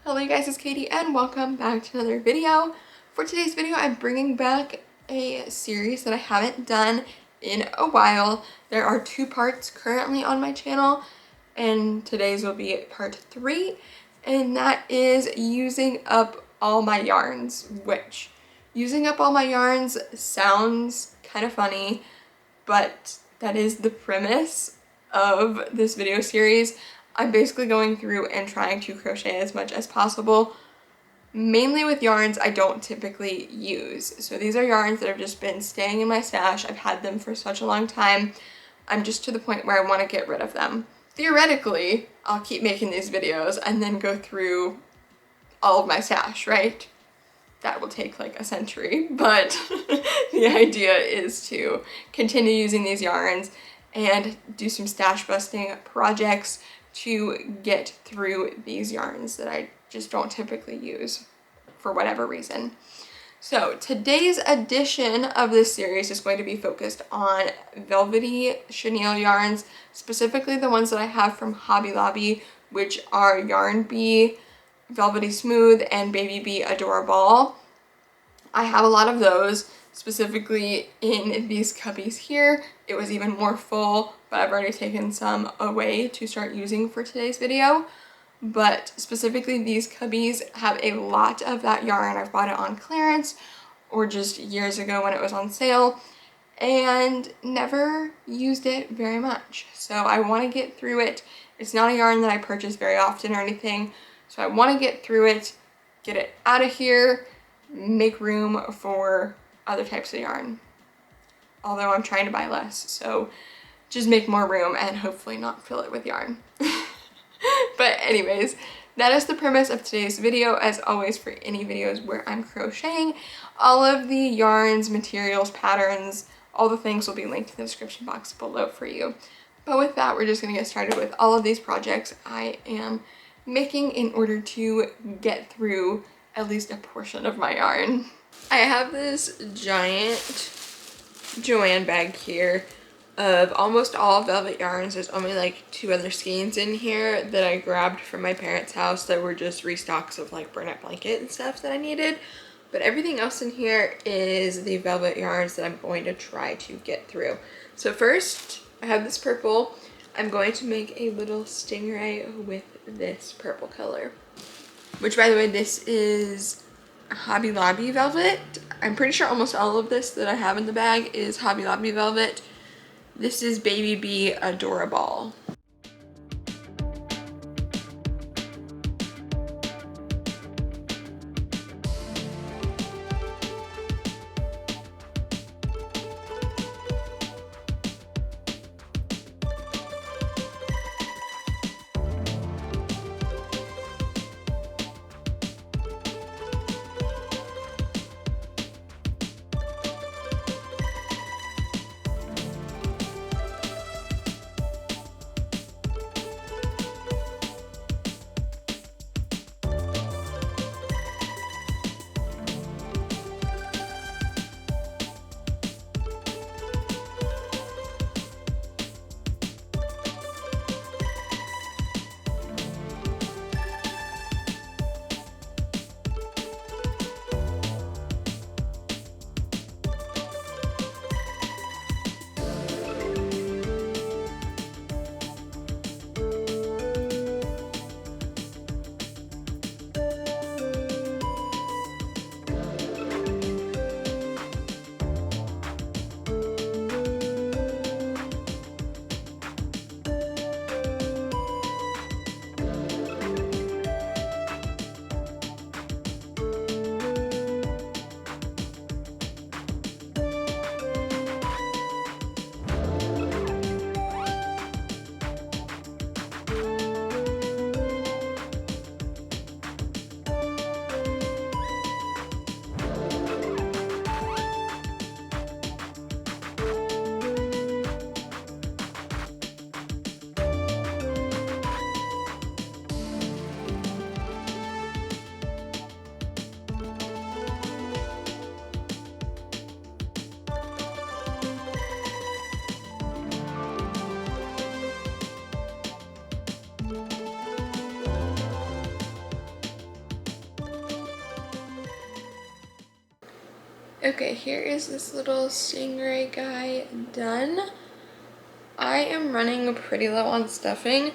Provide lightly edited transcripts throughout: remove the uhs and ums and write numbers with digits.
Hello you guys, it's Katie and welcome back to another video. For today's video, I'm bringing back a series that I haven't done in a while. There are two parts currently on my channel and today's will be part 3, and that is using up all my yarns, which using up all my yarns sounds kind of funny, but that is the premise of this video series. I'm basically going through and trying to crochet as much as possible, mainly with yarns I don't typically use. So these are yarns that have just been staying in my stash. I've had them for such a long time. I'm just to the point where I want to get rid of them. Theoretically, I'll keep making these videos and then go through all of my stash, right? That will take like a century, but the idea is to continue using these yarns and do some stash busting projects to get through these yarns that I just don't typically use for whatever reason. So today's edition of this series is going to be focused on velvety chenille yarns, specifically the ones that I have from Hobby Lobby, which are Yarn Bee, Velvety Smooth, and Baby Bee Adorable. I have a lot of those, specifically in these cubbies here. It was even more full, but I've already taken some away to start using for today's video. But specifically these cubbies have a lot of that yarn. I've bought it on clearance or just years ago when it was on sale and never used it very much. So I want to get through it. It's not a yarn that I purchase very often or anything, so I want to get through it, get it out of here, make room for other types of yarn. Although I'm trying to buy less, so just make more room and hopefully not fill it with yarn. But anyways, that is the premise of today's video. As always, for any videos where I'm crocheting, all of the yarns, materials, patterns, all the things will be linked in the description box below for you. But with that, we're just gonna get started with all of these projects I am making in order to get through at least a portion of my yarn. I have this giant Joanne bag here of almost all velvet yarns. There's only like 2 other skeins in here that I grabbed from my parents' house that were just restocks of like burlap blanket and stuff that I needed. But everything else in here is the velvet yarns that I'm going to try to get through. So first, I have this purple. I'm going to make a little stingray with this purple color. Which, by the way, this is Hobby Lobby velvet. I'm pretty sure almost all of this that I have in the bag is Hobby Lobby velvet. This is Baby Bee Adorable. Okay, here is this little Stingray guy done. I am running pretty low on stuffing,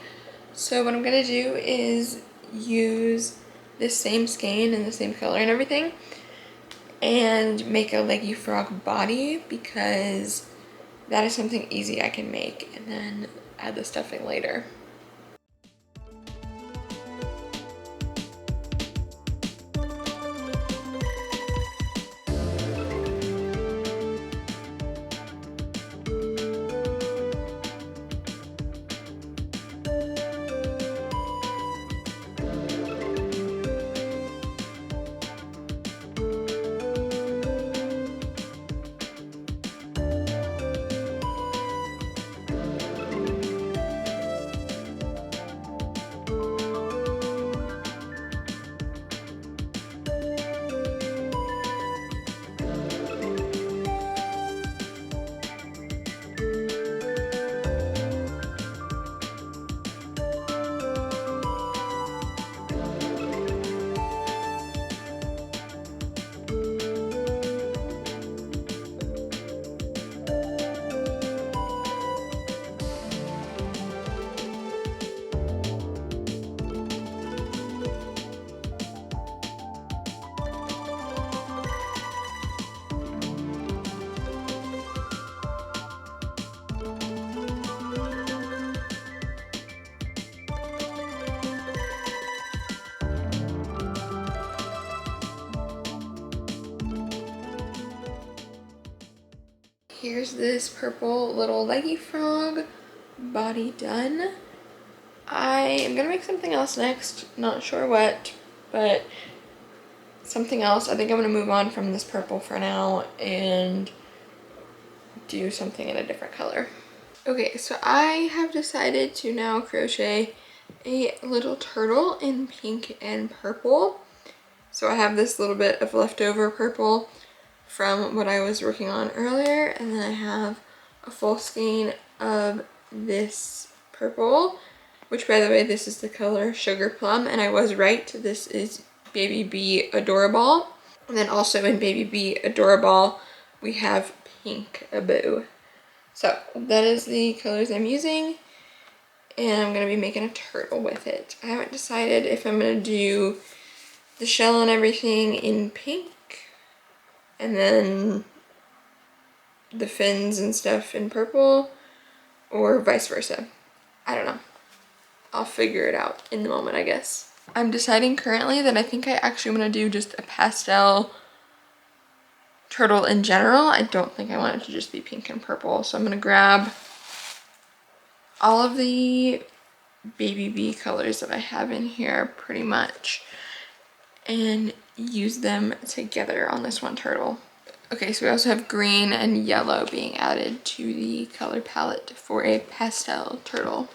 so what I'm gonna do is use this same skein and the same color and everything and make a leggy frog body, because that is something easy I can make, and then add the stuffing later. Here's this purple little leggy frog body done. I am gonna make something else next, not sure what, but something else. I think I'm gonna move on from this purple for now and do something in a different color. Okay, so I have decided to now crochet a little turtle in pink and purple. So I have this little bit of leftover purple from what I was working on earlier, and then I have a full skein of this purple, which, by the way, this is the color Sugar Plum, and I was right, this is Baby Bee Adorable. And then also in Baby Bee Adorable we have Pink Aboo. So that is the colors I'm using, and I'm gonna be making a turtle with it. I haven't decided if I'm gonna do the shell and everything in pink and then the fins and stuff in purple, or vice versa. I don't know. I'll figure it out in the moment, I guess. I'm deciding currently that I think I actually want to do just a pastel turtle in general. I don't think I want it to just be pink and purple. So I'm going to grab all of the Baby Bee colors that I have in here pretty much and use them together on this one turtle. Okay, so we also have green and yellow being added to the color palette for a pastel turtle.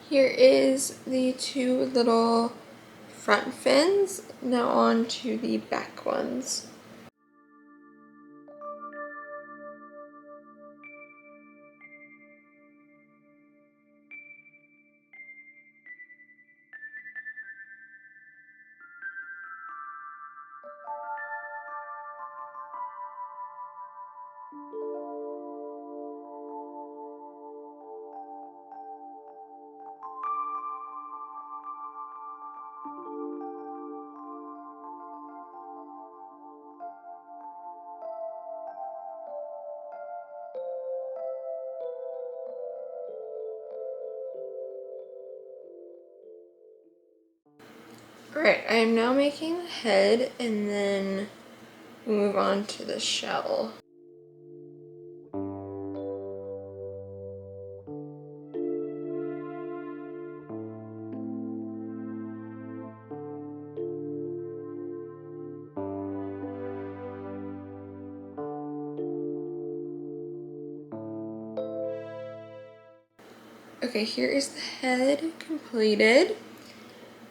Here is the two little front fins. Now on to the back ones. Alright, I am now making the head, and then we'll move on to the shell. Okay, here is the head completed.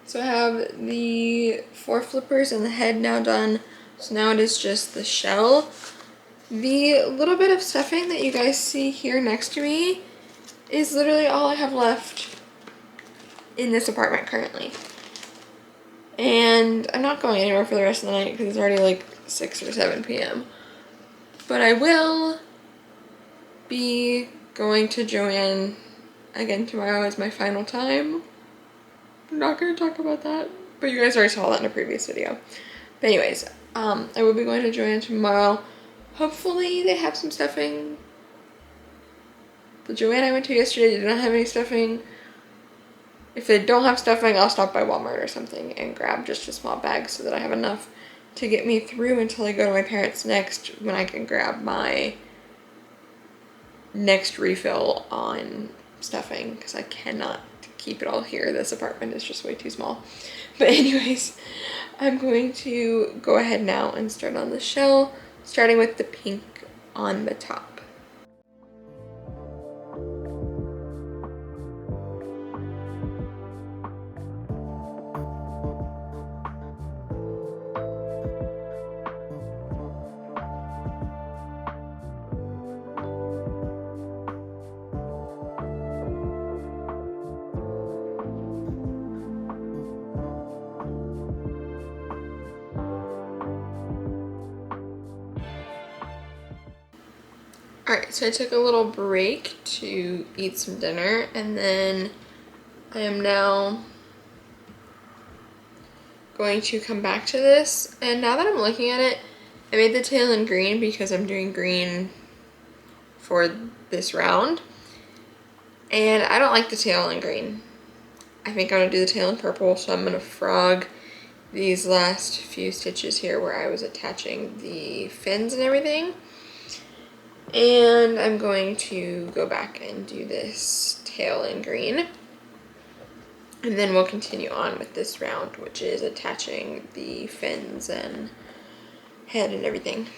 So I have the 4 flippers and the head now done So now it is just the shell. The little bit of stuffing that you guys see here next to me is literally all I have left in this apartment currently. And I'm not going anywhere for the rest of the night because it's already like 6 or 7 p.m. But I will be going to Joann again tomorrow as my final time. I'm not going to talk about that, but you guys already saw that in a previous video. But anyways, I will be going to Joann tomorrow. Hopefully they have some stuffing. The Joann I went to yesterday did not have any stuffing. If they don't have stuffing, I'll stop by Walmart or something and grab just a small bag so that I have enough to get me through until I go to my parents next, when I can grab my next refill on stuffing, because I cannot keep it all here. This apartment is just way too small. But anyways, I'm going to go ahead now and start on the shell, starting with the pink on the top. Alright, so I took a little break to eat some dinner, and then I am now going to come back to this. And now that I'm looking at it, I made the tail in green because I'm doing green for this round. And I don't like the tail in green. I think I'm going to do the tail in purple, so I'm going to frog these last few stitches here where I was attaching the fins and everything. And I'm going to go back and do this tail in green. And then we'll continue on with this round, which is attaching the fins and head and everything.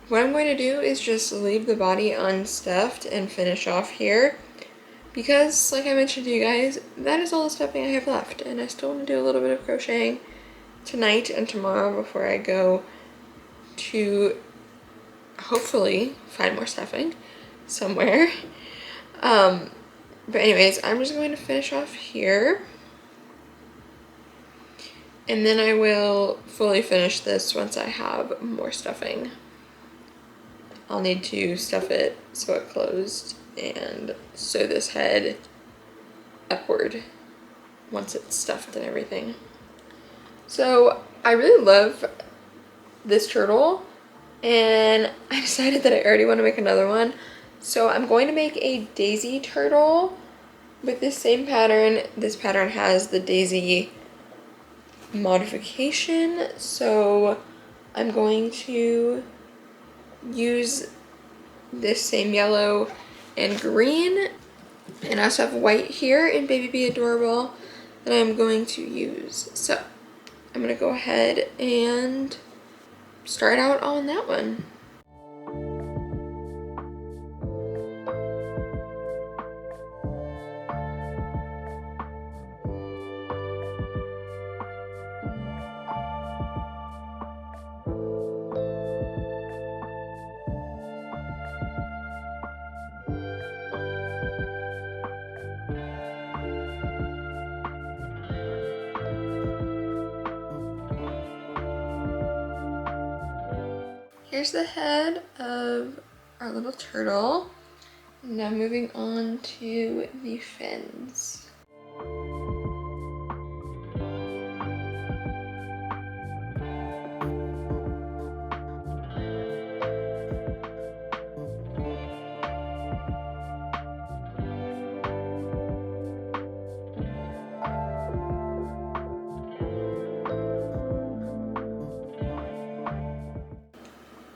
What I'm going to do is just leave the body unstuffed and finish off here, because like I mentioned to you guys, that is all the stuffing I have left, and I still want to do a little bit of crocheting tonight and tomorrow before I go to hopefully find more stuffing somewhere. But anyways, I'm just going to finish off here, and then I will fully finish this once I have more stuffing. I'll need to stuff it so it closed and sew this head upward once it's stuffed and everything. So I really love this turtle, and I decided that I already want to make another one. So I'm going to make a daisy turtle with this same pattern. This pattern has the daisy modification, so I'm going to use this same yellow and green, and I also have white here in Baby Be Adorable that I'm going to use. So I'm gonna go ahead and start out on that one. Here's the head of our little turtle. Now moving on to the fins.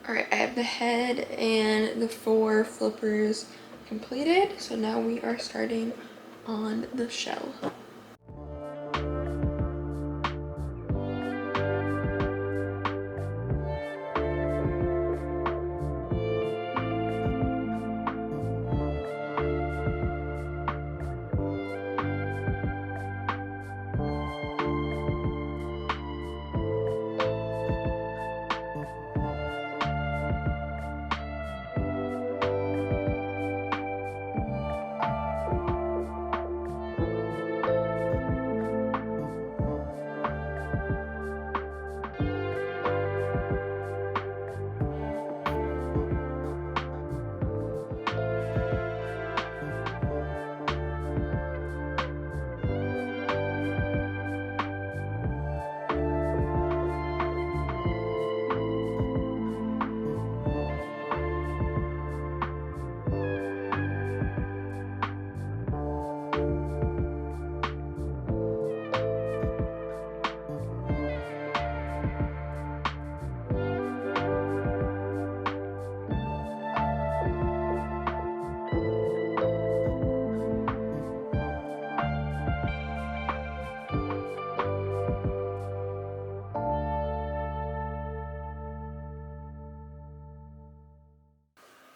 Alright, I have the head and the 4 flippers completed, so now we are starting on the shell.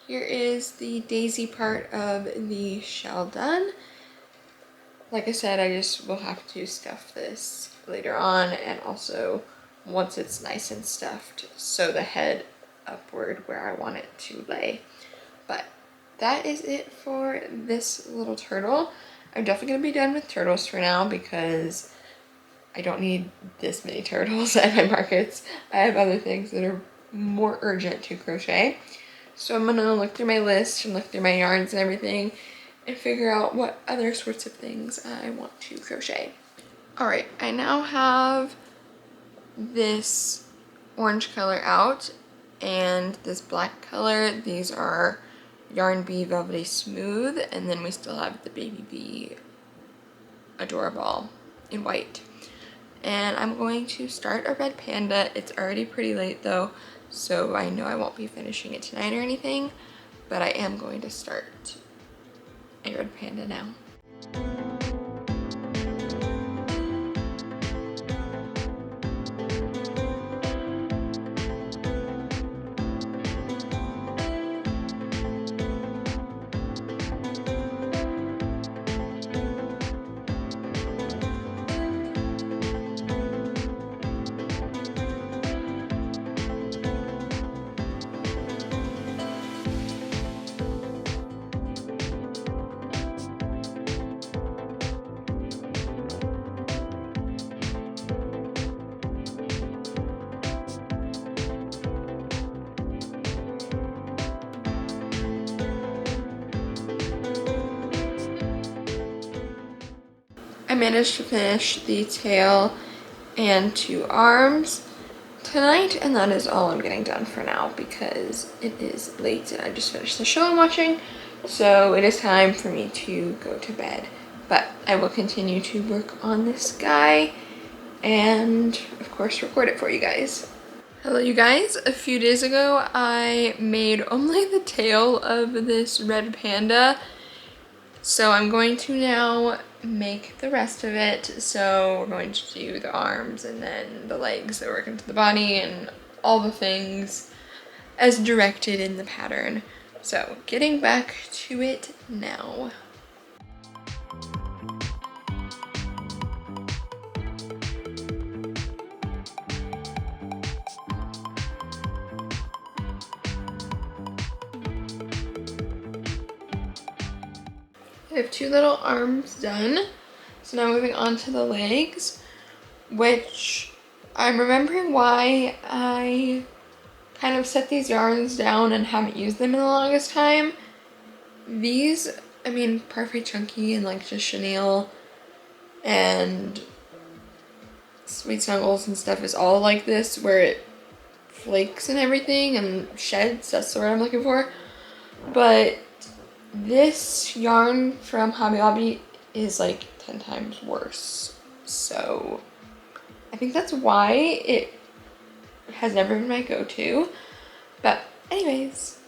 Here is the daisy part of the shell done. Like I said, I just will have to stuff this later on, and also once it's nice and stuffed, sew the head upward where I want it to lay. But that is it for this little turtle. I'm definitely gonna be done with turtles for now because I don't need this many turtles at my markets. I have other things that are more urgent to crochet. So I'm gonna look through my list and look through my yarns and everything and figure out what other sorts of things I want to crochet. All right, I now have this orange color out and this black color. These are Yarn Bee Velvety Smooth, and then we still have the Baby Bee Adorable in white. And I'm going to start a red panda. It's already pretty late though, so I know I won't be finishing it tonight or anything, but I am going to start a red panda now. I managed to finish the tail and 2 arms tonight, and that is all I'm getting done for now because it is late and I just finished the show I'm watching, so it is time for me to go to bed. But I will continue to work on this guy and of course record it for you guys. Hello you guys, a few days ago I made only the tail of this red panda, so I'm going to now make the rest of it. So we're going to do the arms and then the legs that work into the body and all the things as directed in the pattern. So getting back to it now. I have 2 little arms done. So now moving on to the legs, which I'm remembering why I kind of set these yarns down and haven't used them in the longest time. These, I mean, Perfect Chunky and like just chenille and Sweet Snuggles and stuff is all like this, where it flakes and everything and sheds. That's the word I'm looking for. But this yarn from Hobby Lobby is like 10 times worse. So I think that's why it has never been my go-to. But anyways,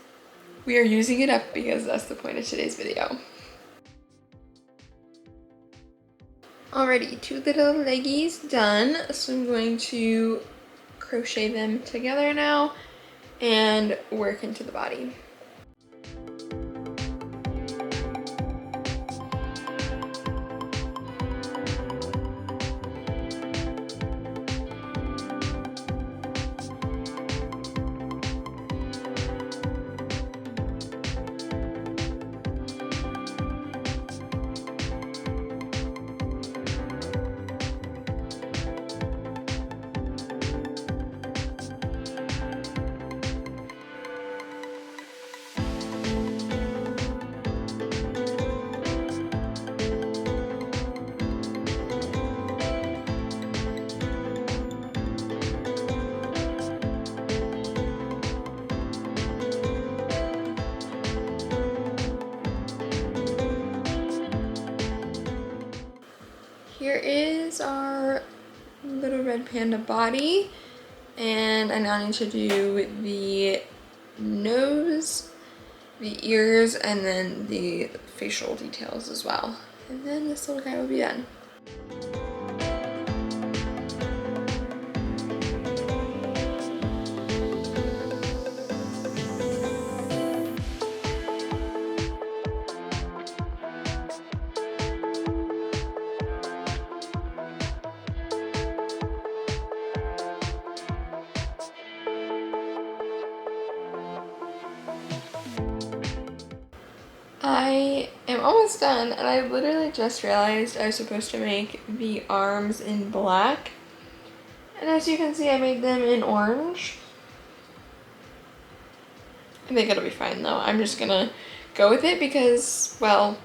we are using it up because that's the point of today's video. Alrighty, 2 little leggies done. So I'm going to crochet them together now and work into the body. Here is our little red panda body, and I now need to do the nose, the ears, and then the facial details as well. And then this little guy will be done. I am almost done, and I literally just realized I was supposed to make the arms in black. And as you can see, I made them in orange. I think it'll be fine though. I'm just gonna go with it because, well,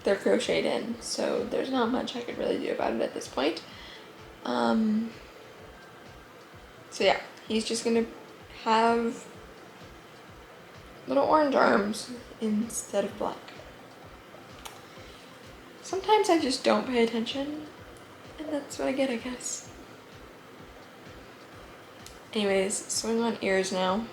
they're crocheted in, so there's not much I could really do about it at this point. So yeah, he's just gonna have little orange arms instead of black. Sometimes I just don't pay attention, and that's what I get, I guess. Anyways, sewing on ears now.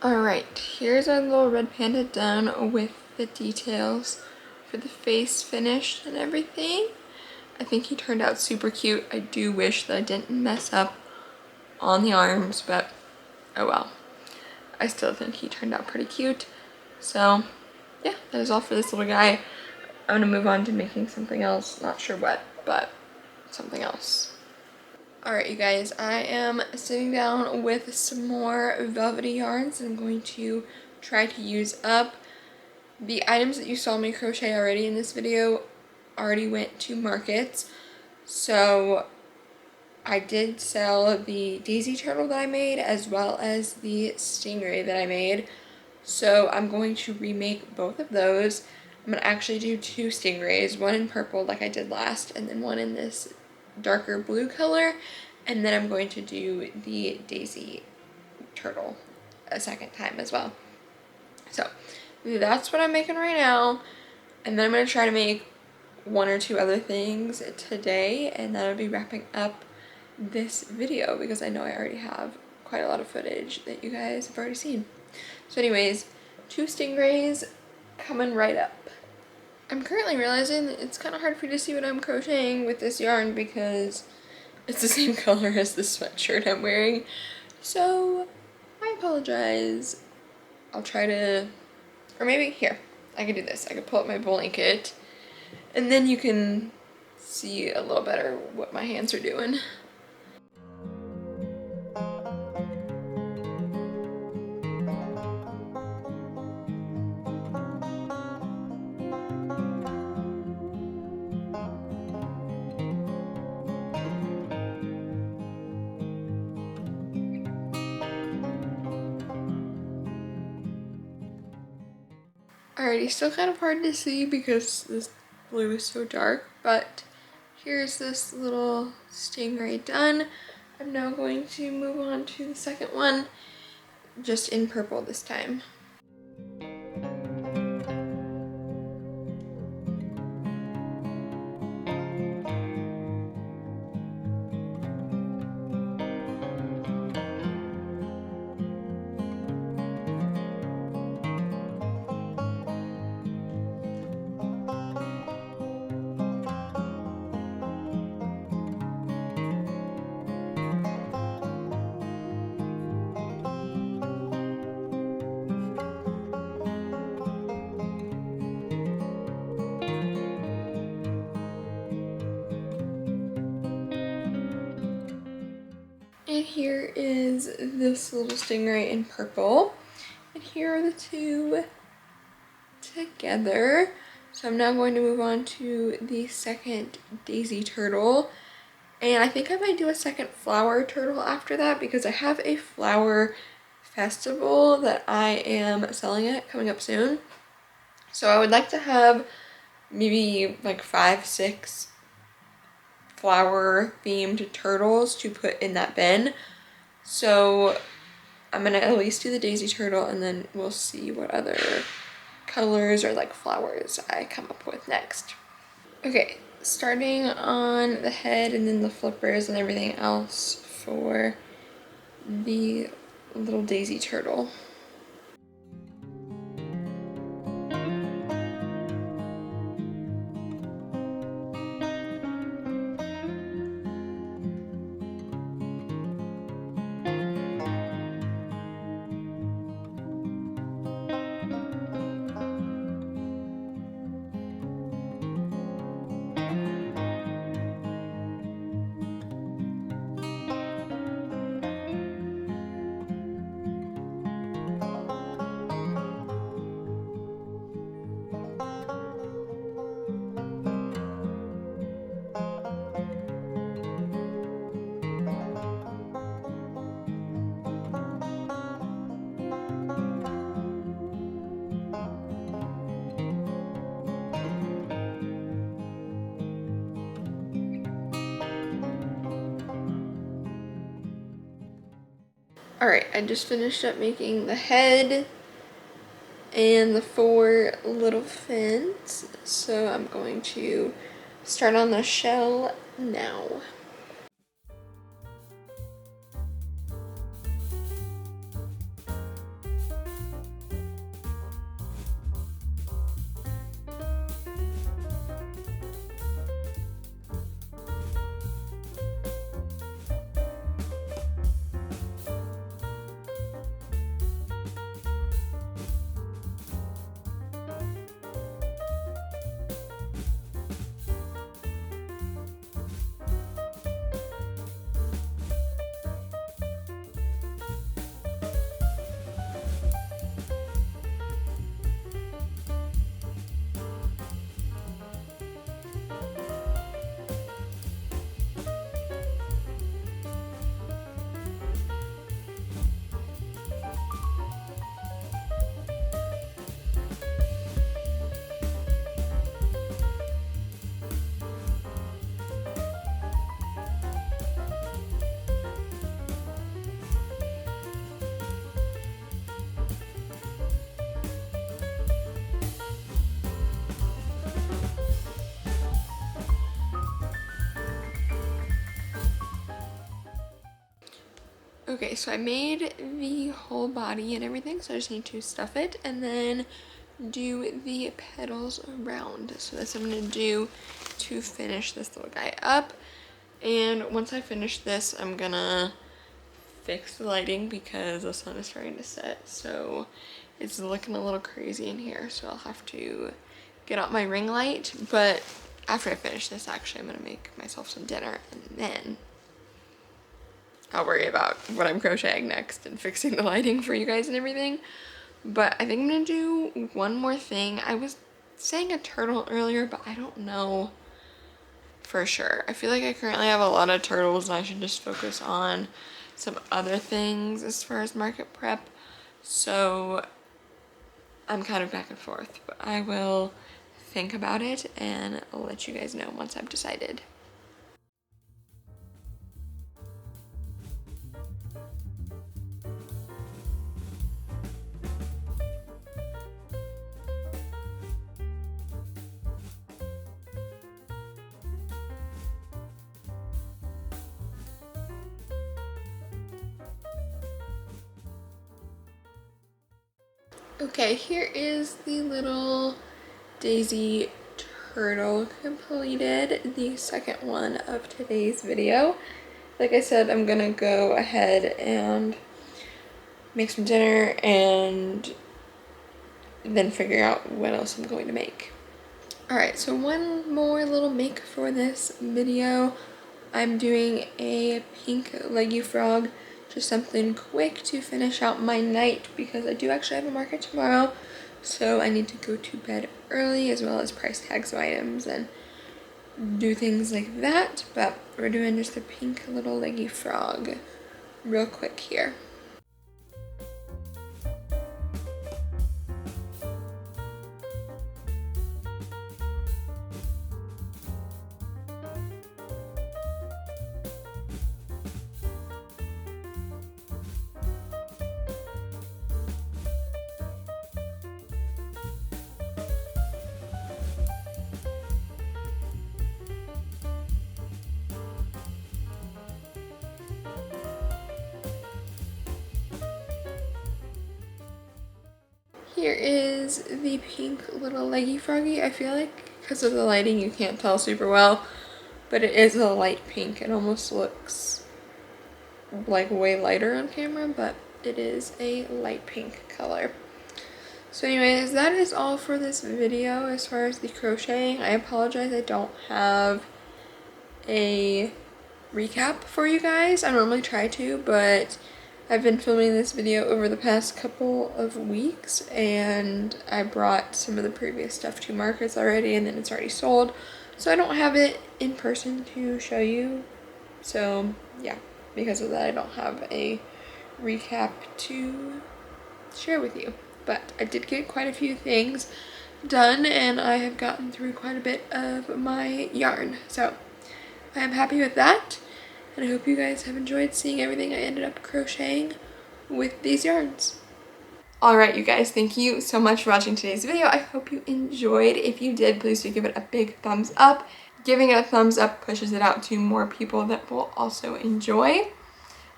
Alright, here's our little red panda done with the details for the face finished and everything. I think he turned out super cute. I do wish that I didn't mess up on the arms, but oh well. I still think he turned out pretty cute. So yeah, that is all for this little guy. I'm gonna move on to making something else. Not sure what, but something else. Alright you guys, I am sitting down with some more velvety yarns and I'm going to try to use up. The items that you saw me crochet already in this video already went to markets. So I did sell the daisy turtle that I made as well as the stingray that I made. So I'm going to remake both of those. I'm going to actually do 2 stingrays, one in purple like I did last and then one in this darker blue color, and then I'm going to do the daisy turtle a second time as well. So that's what I'm making right now, and then I'm going to try to make 1 or 2 other things today, and that'll be wrapping up this video because I know I already have quite a lot of footage that you guys have already seen. So anyways, 2 stingrays coming right up. I'm currently realizing that it's kind of hard for you to see what I'm crocheting with this yarn because it's the same color as the sweatshirt I'm wearing. So my apologize. I'll try to, or maybe here, I can do this. I can pull up my blanket and then you can see a little better what my hands are doing. Alrighty, still kind of hard to see because this blue is so dark, but here's this little stingray done. I'm now going to move on to the second one, just in purple this time. And here is this little stingray in purple. And here are the two together. So I'm now going to move on to the second daisy turtle. And I think I might do a second flower turtle after that because I have a flower festival that I am selling at coming up soon. So I would like to have maybe like 5, 6 flower themed turtles to put in that bin. So I'm gonna at least do the daisy turtle and then we'll see what other colors or like flowers I come up with next. Okay, starting on the head and then the flippers and everything else for the little daisy turtle. Alright, I just finished up making the head and the 4 little fins, so I'm going to start on the shell now. Okay, so I made the whole body and everything, so I just need to stuff it and then do the petals around. So that's what I'm gonna do to finish this little guy up. And once I finish this, I'm gonna fix the lighting because the sun is starting to set, so it's looking a little crazy in here, so I'll have to get out my ring light. But after I finish this, actually, I'm gonna make myself some dinner, and then I'll worry about what I'm crocheting next and fixing the lighting for you guys and everything. But I think I'm gonna do one more thing. I was saying a turtle earlier, but I don't know for sure. I feel like I currently have a lot of turtles and I should just focus on some other things as far as market prep. So I'm kind of back and forth, but I will think about it and I'll let you guys know once I've decided. Okay, here is the little daisy turtle completed, the second one of today's video. Like I said, I'm gonna go ahead and make some dinner and then figure out what else I'm going to make. Alright, so one more little make for this video. I'm doing a pink leggy frog, just something quick to finish out my night because I do actually have a market tomorrow, so I need to go to bed early as well as price tag some items and do things like that. But we're doing just a pink little leggy frog real quick here. Here is the pink little leggy froggy. I feel like because of the lighting you can't tell super well, but it is a light pink. It almost looks like way lighter on camera, but it is a light pink color. So anyways, that is all for this video as far as the crocheting. I apologize I don't have a recap for you guys. I normally try to, but I've been filming this video over the past couple of weeks and I brought some of the previous stuff to markets already and then it's already sold. So I don't have it in person to show you. So yeah, because of that I don't have a recap to share with you. But I did get quite a few things done and I have gotten through quite a bit of my yarn. So I am happy with that. And I hope you guys have enjoyed seeing everything I ended up crocheting with these yarns. Alright you guys, thank you so much for watching today's video. I hope you enjoyed. If you did, please do give it a big thumbs up. Giving it a thumbs up pushes it out to more people that will also enjoy.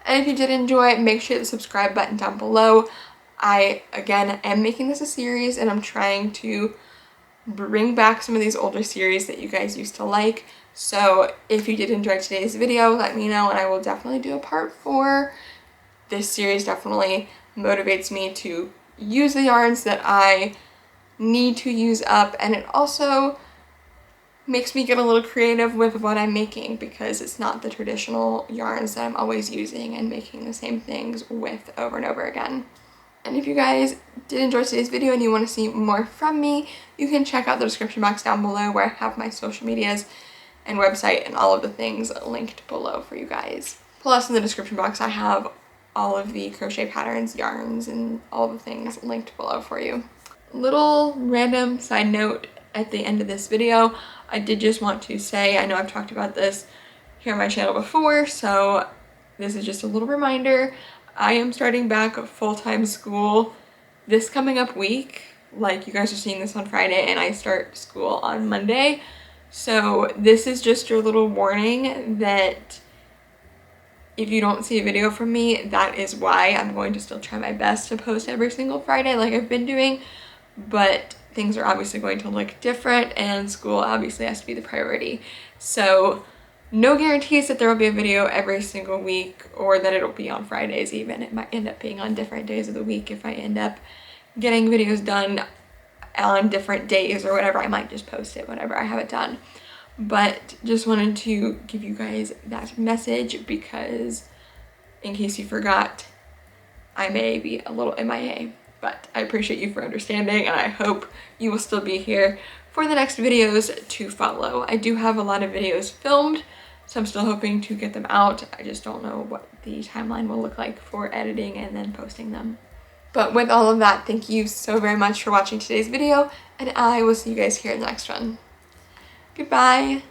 And if you did enjoy, make sure to hit the subscribe button down below. I, again, am making this a series and I'm trying to bring back some of these older series that you guys used to like. So if you did enjoy today's video, let me know and I will definitely do a part 4. This series definitely motivates me to use the yarns that I need to use up, and it also makes me get a little creative with what I'm making because it's not the traditional yarns that I'm always using and making the same things with over and over again. And if you guys did enjoy today's video and you want to see more from me, you can check out the description box down below where I have my social medias and website and all of the things linked below for you guys. Plus in the description box I have all of the crochet patterns, yarns, and all the things linked below for you. Little random side note at the end of this video, I did just want to say, I know I've talked about this here on my channel before, so this is just a little reminder. I am starting back full-time school this coming up week. Like, you guys are seeing this on Friday and I start school on Monday. So this is just your little warning that if you don't see a video from me, that is why. I'm going to still try my best to post every single Friday like I've been doing, but things are obviously going to look different and school obviously has to be the priority. So No guarantees that there will be a video every single week or that it'll be on Fridays even. It might end up being on different days of the week if I end up getting videos done on different days or whatever. I might just post it whenever I have it done. But just wanted to give you guys that message because in case you forgot, I may be a little MIA, but I appreciate you for understanding and I hope you will still be here for the next videos to follow. I do have a lot of videos filmed, so I'm still hoping to get them out. I just don't know what the timeline will look like for editing and then posting them. But with all of that, thank you so very much for watching today's video, and I will see you guys here in the next one. Goodbye.